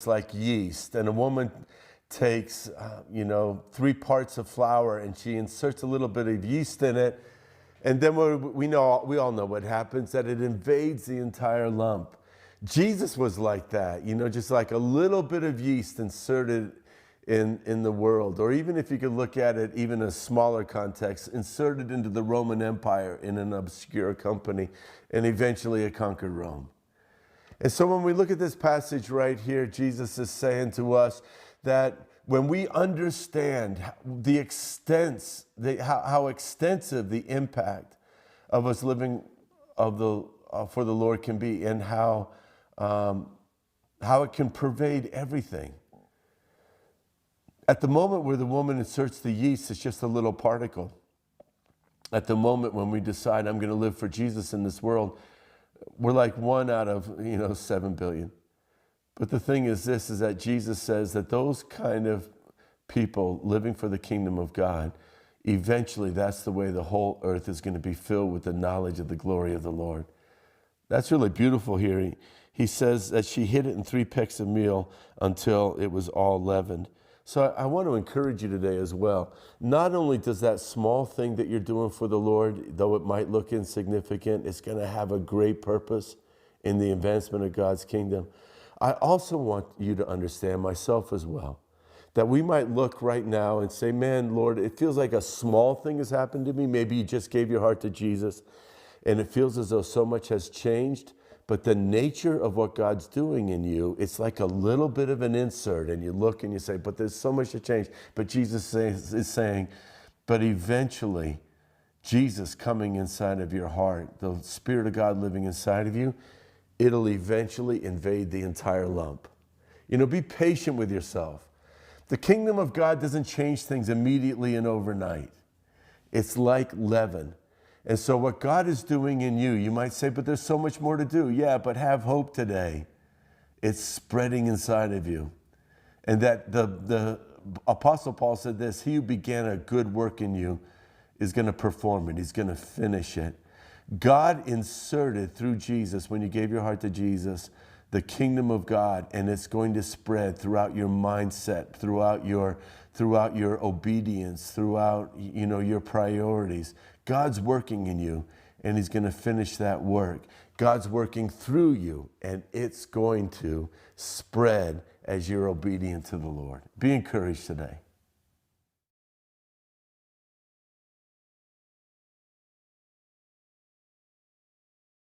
like yeast, and a woman takes, 3 parts of flour and she inserts a little bit of yeast in it, and then we all know what happens, that it invades the entire lump. Jesus was like that, just like a little bit of yeast inserted in the world, or even if you could look at it even in a smaller context, inserted into the Roman Empire in an obscure company, and eventually it conquered Rome. And so when we look at this passage right here, Jesus is saying to us that when we understand the extent, how extensive the impact of us living for the Lord can be, and how it can pervade everything. At the moment where the woman inserts the yeast, it's just a little particle. At the moment when we decide, I'm going to live for Jesus in this world, we're like 1 out of 7 billion. But the thing is this, is that Jesus says that those kind of people living for the kingdom of God, eventually that's the way the whole earth is going to be filled with the knowledge of the glory of the Lord. That's really beautiful here. He says that she hid it in 3 pecks of meal until it was all leavened. So I want to encourage you today as well. Not only does that small thing that you're doing for the Lord, though it might look insignificant, it's going to have a great purpose in the advancement of God's kingdom. I also want you to understand, myself as well, that we might look right now and say, man, Lord, it feels like a small thing has happened to me. Maybe you just gave your heart to Jesus and it feels as though so much has changed. But the nature of what God's doing in you, it's like a little bit of an insert, and you look and you say, but there's so much to change. But Jesus is saying, but eventually, Jesus coming inside of your heart, the Spirit of God living inside of you, it'll eventually invade the entire lump. Be patient with yourself. The kingdom of God doesn't change things immediately and overnight. It's like leaven. And so what God is doing in you, you might say, but there's so much more to do. Yeah, but have hope today. It's spreading inside of you. And that the Apostle Paul said this, he who began a good work in you is going to perform it. He's going to finish it. God inserted through Jesus, when you gave your heart to Jesus, the kingdom of God, and it's going to spread throughout your mindset, throughout your obedience, throughout your priorities. God's working in you, and he's going to finish that work. God's working through you, and it's going to spread as you're obedient to the Lord. Be encouraged today.